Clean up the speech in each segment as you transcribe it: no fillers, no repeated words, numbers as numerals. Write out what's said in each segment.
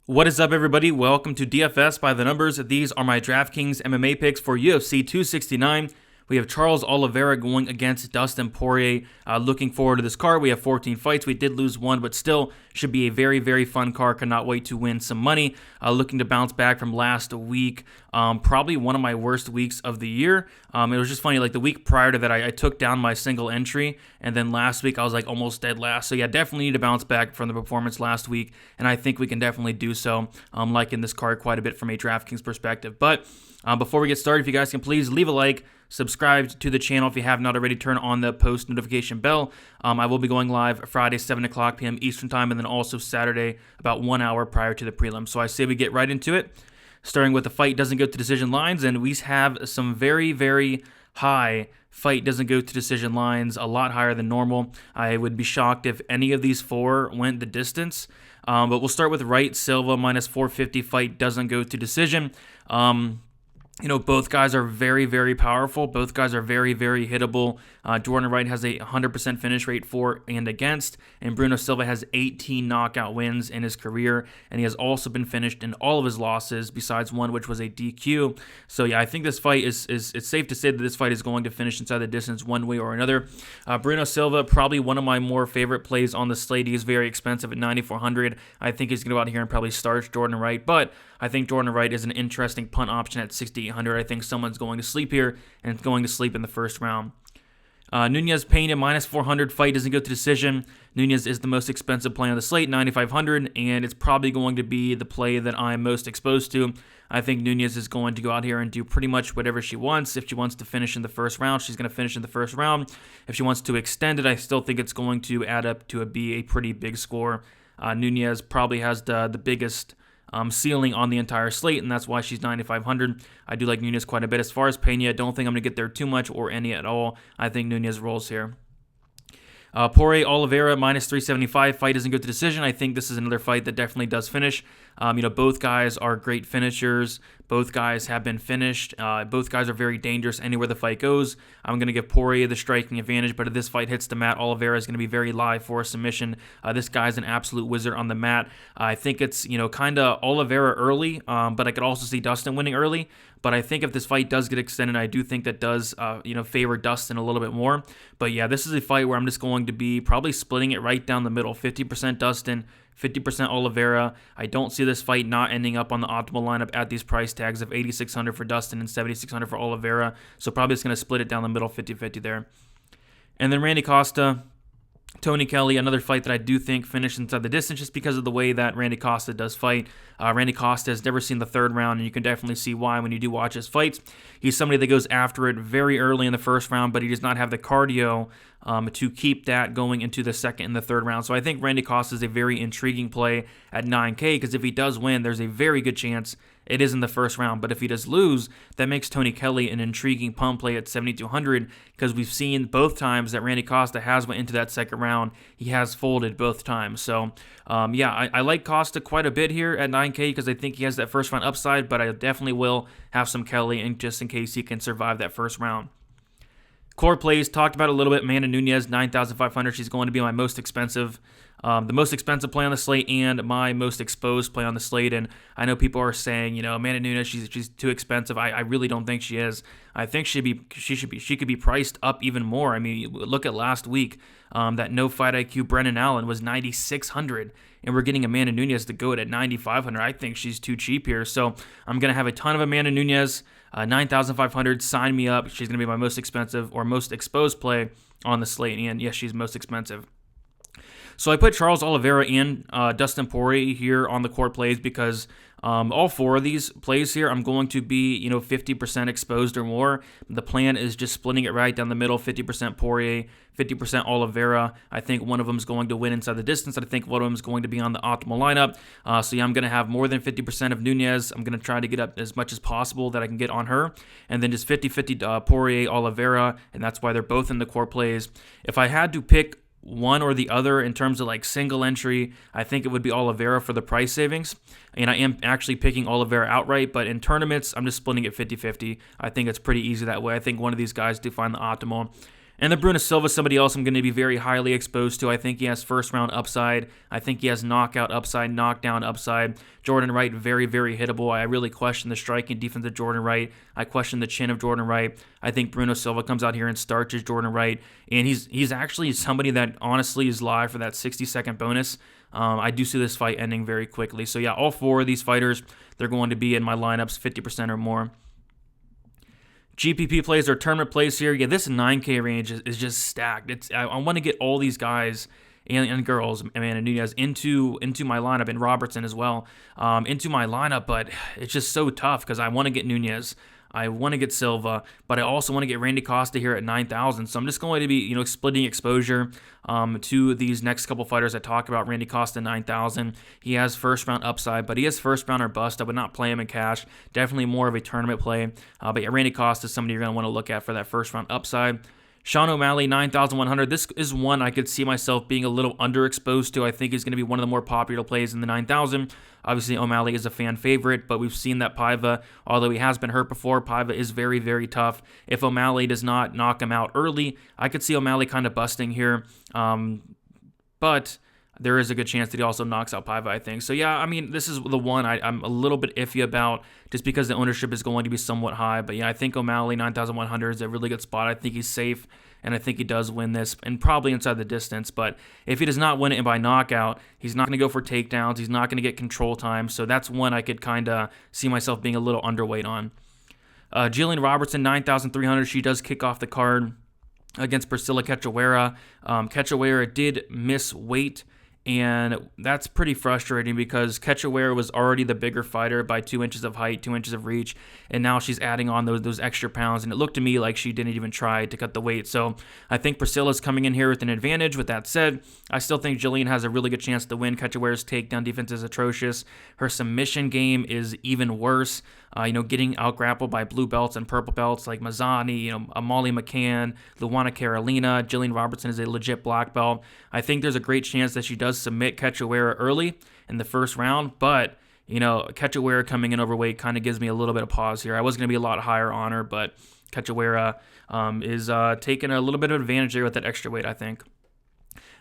What is up, everybody? Welcome to DFS by the Numbers. These are my DraftKings MMA picks for UFC 269. We have Charles Oliveira going against Dustin Poirier. Looking forward to this card. We have 14 fights. We did lose one, but still should be a very, very fun card. Cannot wait to win some money. Looking to bounce back from last week. Probably one of my worst weeks of the year. It was just funny, like the week prior to that, I took down my single entry, and then last week I was like almost dead last. So yeah, definitely need to bounce back from the performance last week, and I think we can definitely do so. Liking this card quite a bit from a DraftKings perspective. But before we get started, if you guys can please leave a like, subscribe to the channel if you have not already, turn on the post notification bell. I will be going live Friday, 7 o'clock p.m. Eastern Time, and then also Saturday about 1 hour prior to the prelim. So I say we get right into it, starting with the fight doesn't go to decision lines, and we have some very, very high fight doesn't go to decision lines, a lot higher than normal. I would be shocked if any of these four went the distance. But we'll start with Wright Silva minus 450 fight doesn't go to decision. Both guys are very, very powerful. Both guys are very, very hittable. Jordan Wright has a 100% finish rate for and against, and Bruno Silva has 18 knockout wins in his career, and he has also been finished in all of his losses besides one, which was a DQ. So yeah, I think this fight is it's safe to say that this fight is going to finish inside the distance one way or another. Bruno Silva, probably one of my more favorite plays on the slate. He is very expensive at 9,400. I think he's going to go out here and probably starch Jordan Wright, but I think Jordan Wright is an interesting punt option at 6,800. I think someone's going to sleep here, and it's going to sleep in the first round. Nunes Pena minus 400 fight doesn't go to decision. Nunes is the most expensive play on the slate, 9,500, and it's probably going to be the play that I'm most exposed to. I think Nunes is going to go out here and do pretty much whatever she wants. If she wants to finish in the first round, she's going to finish in the first round. If she wants to extend it, I still think it's going to add up to be a pretty big score. Nunes probably has the biggest ceiling on the entire slate, and that's why she's 9,500. I do like Nunes quite a bit. As far as Pena, I don't think I'm going to get there too much or any at all. I think Nunes rolls here. Poirier Oliveira minus 375 fight doesn't go to decision. I think this is another fight that definitely does finish. Both guys are great finishers. Both guys have been finished. Both guys are very dangerous anywhere the fight goes. I'm going to give Poirier the striking advantage, but if this fight hits the mat, Oliveira is going to be very live for a submission. This guy's an absolute wizard on the mat. I think it's, kind of Oliveira early, but I could also see Dustin winning early. But I think if this fight does get extended, I do think that does, favor Dustin a little bit more. But yeah, this is a fight where I'm just going to be probably splitting it right down the middle. 50% Dustin, 50% Oliveira. I don't see this fight not ending up on the optimal lineup at these price tags of 8,600 for Dustin and 7,600 for Oliveira. So probably just going to split it down the middle, 50-50 there. And then Randy Costa, Tony Kelly, another fight that I do think finished inside the distance just because of the way that Randy Costa does fight. Randy Costa has never seen the third round, and you can definitely see why when you do watch his fights. He's somebody that goes after it very early in the first round, but he does not have the cardio to keep that going into the second and the third round. So I think Randy Costa is a very intriguing play at 9K, because if he does win, there's a very good chance it is in the first round. But if he does lose, that makes Tony Kelly an intriguing punt play at 7,200, because we've seen both times that Randy Costa has went into that second round. He has folded both times. So, I like Costa quite a bit here at 9K because I think he has that first round upside, but I definitely will have some Kelly just in case he can survive that first round. Core plays, talked about a little bit. Amanda Nunes, 9,500. She's going to be my most expensive, the most expensive play on the slate and my most exposed play on the slate. And I know people are saying, Amanda Nunes, she's too expensive. I really don't think she is. I think she could be priced up even more. I mean, look at last week. That no fight IQ Brennan Allen was 9,600, and we're getting Amanda Nunes to go at 9,500. I think she's too cheap here. So I'm gonna have a ton of Amanda Nunes. 9,500, sign me up. She's going to be my most expensive or most exposed play on the slate. And yes, she's most expensive. So I put Charles Oliveira and Dustin Poirier here on the core plays because all four of these plays here, I'm going to be 50% exposed or more. The plan is just splitting it right down the middle, 50% Poirier, 50% Oliveira. I think one of them is going to win inside the distance. I think one of them is going to be on the optimal lineup. So yeah, I'm going to have more than 50% of Nunes. I'm going to try to get up as much as possible that I can get on her. And then just 50-50 Poirier, Oliveira, and that's why they're both in the core plays. If I had to pick one or the other in terms of like single entry, I think it would be Oliveira for the price savings. And I am actually picking Oliveira outright, but in tournaments, I'm just splitting it 50-50. I think it's pretty easy that way. I think one of these guys do find the optimal. And then Bruno Silva, somebody else I'm going to be very highly exposed to. I think he has first-round upside. I think he has knockout upside, knockdown upside. Jordan Wright, very, very hittable. I really question the striking defense of Jordan Wright. I question the chin of Jordan Wright. I think Bruno Silva comes out here and starches Jordan Wright. And he's actually somebody that honestly is live for that 60-second bonus. I do see this fight ending very quickly. So yeah, all 4 of these fighters, they're going to be in my lineups 50% or more. GPP plays or tournament plays here. Yeah, this 9K range is just stacked. I want to get all these guys and girls, Amanda Nunes, into my lineup, and Robertson as well, into my lineup, but it's just so tough because I want to get Nunes. I want to get Silva, but I also want to get Randy Costa here at 9,000. So I'm just going to be, splitting exposure to these next couple fighters I talk about. Randy Costa, 9,000. He has first round upside, but he is first round or bust. I would not play him in cash. Definitely more of a tournament play. But yeah, Randy Costa is somebody you're going to want to look at for that first round upside. Sean O'Malley, 9,100. This is one I could see myself being a little underexposed to. I think he's going to be one of the more popular plays in the 9,000. Obviously, O'Malley is a fan favorite, but we've seen that Paiva, although he has been hurt before, Paiva is very, very tough. If O'Malley does not knock him out early, I could see O'Malley kind of busting here. But there is a good chance that he also knocks out Paiva, I think. So yeah, I mean, this is the one I'm a little bit iffy about just because the ownership is going to be somewhat high. But yeah, I think O'Malley, 9,100 is a really good spot. I think he's safe, and I think he does win this, and probably inside the distance. But if he does not win it by knockout, he's not going to go for takedowns. He's not going to get control time. So that's one I could kind of see myself being a little underweight on. Jillian Robertson, 9,300. She does kick off the card against Priscilla Cachoeira. Cachoeira did miss weight, and that's pretty frustrating because Cachoeira was already the bigger fighter by 2 inches of height, 2 inches of reach, and now she's adding on those extra pounds, and it looked to me like she didn't even try to cut the weight. So I think Priscilla's coming in here with an advantage. With that said, I still think Jillian has a really good chance to win. Cachoeira's takedown defense is atrocious. Her submission game is even worse. Getting out-grappled by blue belts and purple belts like Mazzani, Molly McCann, Luana Carolina. Jillian Robertson is a legit black belt. I think there's a great chance that she does submit Cachoeira early in the first round, but Cachoeira coming in overweight kind of gives me a little bit of pause here. I was going to be a lot higher on her, but Cachoeira is taking a little bit of advantage there with that extra weight, I think.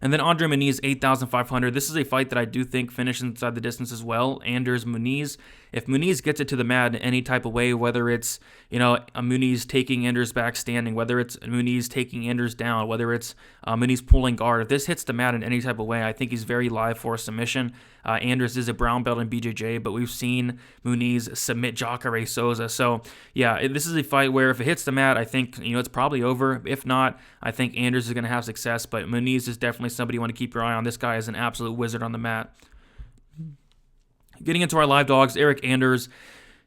And then Andre Muniz, 8,500. This is a fight that I do think finishes inside the distance as well. Anders Muniz. If Muniz gets it to the mat in any type of way, whether it's, a Muniz taking Anders back standing, whether it's Muniz taking Anders down, whether it's Muniz pulling guard, if this hits the mat in any type of way, I think he's very live for a submission. Anders is a brown belt in BJJ, but we've seen Muniz submit Jacare Souza. So, yeah, this is a fight where if it hits the mat, I think, it's probably over. If not, I think Anders is going to have success, but Muniz is definitely somebody you want to keep your eye on. This guy is an absolute wizard on the mat. Getting into our live dogs, Eric Anders.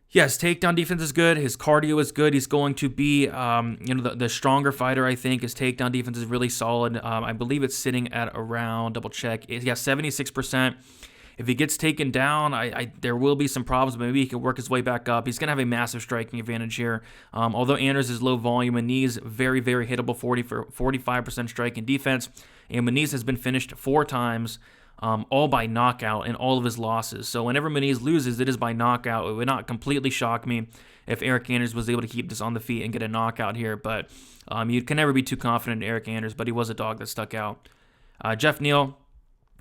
Yes, takedown defense is good. His cardio is good. He's going to be, the stronger fighter, I think. His takedown defense is really solid. I believe it's sitting at around, double check, 76%. If he gets taken down, there will be some problems, but maybe he can work his way back up. He's going to have a massive striking advantage here. Although Anders is low volume, Muniz very, very hittable, 45% striking defense. And Muniz has been finished 4 times, all by knockout in all of his losses. So whenever Muniz loses, it is by knockout. It would not completely shock me if Eric Anders was able to keep this on the feet and get a knockout here. But you can never be too confident in Eric Anders, but he was a dog that stuck out. Jeff Neal,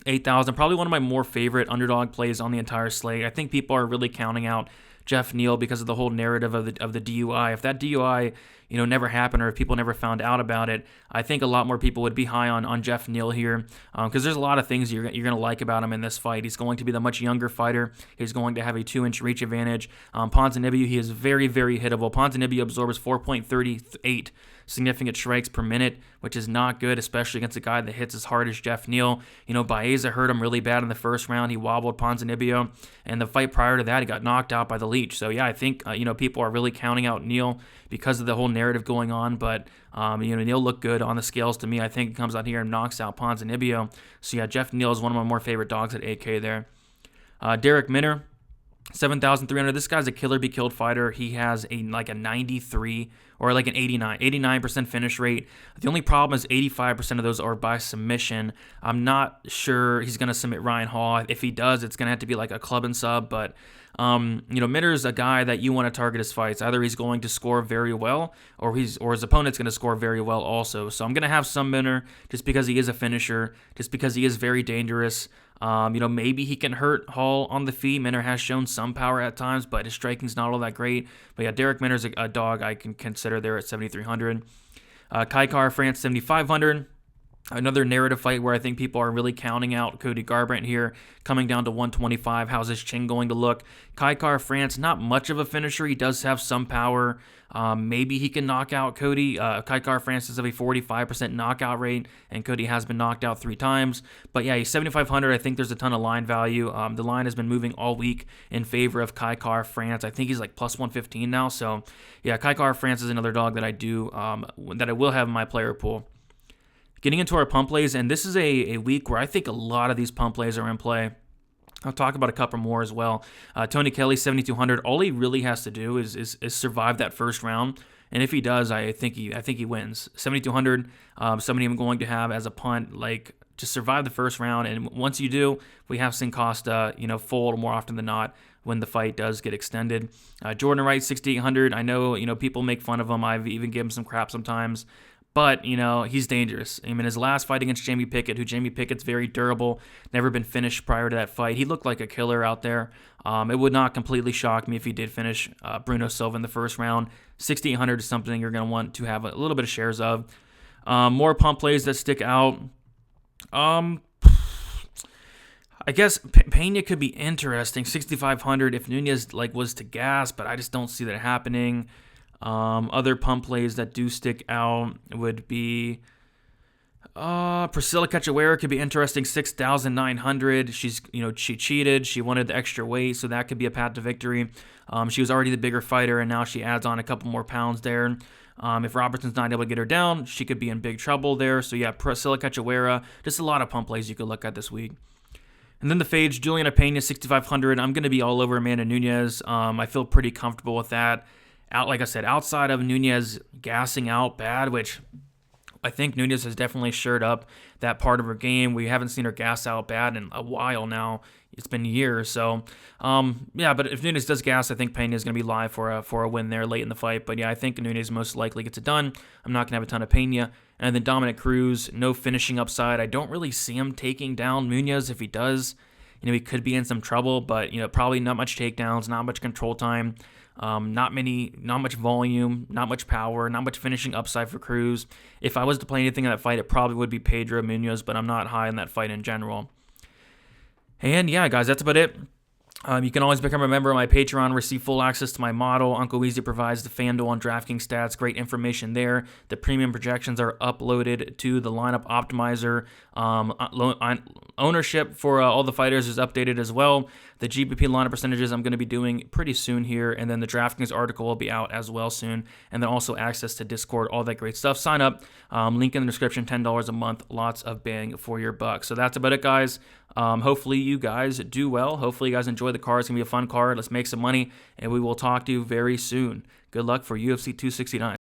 8,000, probably one of my more favorite underdog plays on the entire slate. I think people are really counting out Jeff Neal because of the whole narrative of the DUI. If that DUI, never happened, or if people never found out about it, I think a lot more people would be high on Jeff Neal here, because there's a lot of things you're going to like about him in this fight. He's going to be the much younger fighter. He's going to have a 2-inch reach advantage. Ponzinibbio, he is very, very hittable. Ponzinibbio absorbs 4.38 significant strikes per minute, which is not good, especially against a guy that hits as hard as Jeff Neal. Baeza hurt him really bad in the first round. He wobbled Ponzinibbio, and the fight prior to that, he got knocked out by the Leech. So yeah, I think people are really counting out Neal because of the whole narrative going on, but Neal looked good on the scales to me. I think he comes out here and knocks out Ponzinibbio. So yeah, Jeff Neal is one of my more favorite dogs at 8K there. Derek Minner, 7,300. This guy's a killer be killed fighter. He has a 93 or like an 89% finish rate. The only problem is 85% of those are by submission. I'm not sure he's going to submit Ryan Hall. If he does, it's going to have to be like a club and sub, but Minter's a guy that you want to target his fights. Either he's going to score very well or his opponent's going to score very well also. So I'm going to have some Minter just because he is a finisher, just because he is very dangerous. Maybe he can hurt Hall on the feet. Minter has shown some power at times, but his striking's not all that great. But yeah, Derek Minter's a dog I can consider there at 7,300. Kai Kara-France, 7,500. Another narrative fight where I think people are really counting out Cody Garbrandt here, coming down to 125. How's his chin going to look? Kai Kara-France, not much of a finisher. He does have some power. Maybe he can knock out Cody. Kai Kara-France does have a 45% knockout rate, and Cody has been knocked out 3 times. But yeah, he's 7,500. I think there's a ton of line value. The line has been moving all week in favor of Kai Kara-France. I think he's like plus 115 now. So yeah, Kai Kara-France is another dog that that I will have in my player pool. Getting into our pump plays, and this is a week where I think a lot of these pump plays are in play. I'll talk about a couple more as well. Tony Kelly, 7,200. All he really has to do is survive that first round, and if he does, I think he wins. 7,200. Somebody I'm going to have as a punt, like just survive the first round, and once you do, we have seen Costa, fold more often than not when the fight does get extended. Jordan Wright, 6,800. I know people make fun of him. I've even given him some crap sometimes. But, he's dangerous. I mean, his last fight against Jamie Pickett's very durable, never been finished prior to that fight. He looked like a killer out there. It would not completely shock me if he did finish Bruno Silva in the first round. 6,800 is something you're going to want to have a little bit of shares of. More pump plays that stick out. I guess Pena could be interesting. 6,500 if Nunes was to gas, but I just don't see that happening. Other pump plays that do stick out would be Priscilla Cachoeira could be interesting, 6,900. She's she cheated. She wanted the extra weight, so that could be a path to victory. She was already the bigger fighter, and now she adds on a couple more pounds there. If Robertson's not able to get her down, she could be in big trouble there. So yeah, Priscilla Cachoeira, just a lot of pump plays you could look at this week. And then the fades, Juliana Pena, 6,500. I'm going to be all over Amanda Nunes. I feel pretty comfortable with that. Like I said, outside of Nunes gassing out bad, which I think Nunes has definitely shored up that part of her game. We haven't seen her gas out bad in a while now. It's been years. So, but if Nunes does gas, I think Pena is going to be live for a win there late in the fight. But yeah, I think Nunes most likely gets it done. I'm not going to have a ton of Pena. And then Dominic Cruz, no finishing upside. I don't really see him taking down Nunes. If he does, he could be in some trouble. But, probably not much takedowns, not much control time. Not much volume, not much power, not much finishing upside for Cruz. If I was to play anything in that fight, it probably would be Pedro Munoz, but I'm not high on that fight in general. And yeah, guys, that's about it. You can always become a member of my Patreon, receive full access to my model. Uncle Weezy provides the FanDuel and DraftKings stats, great information there. The premium projections are uploaded to the lineup optimizer. Ownership for all the fighters is updated as well. The GPP lineup percentages I'm going to be doing pretty soon here, and then the DraftKings article will be out as well soon, and then also access to Discord, all that great stuff. Sign up, link in the description, $10 a month, lots of bang for your buck. So that's about it, guys. Hopefully you guys do well. Hopefully you guys enjoy the card. It's going to be a fun card. Let's make some money, and we will talk to you very soon. Good luck for UFC 269.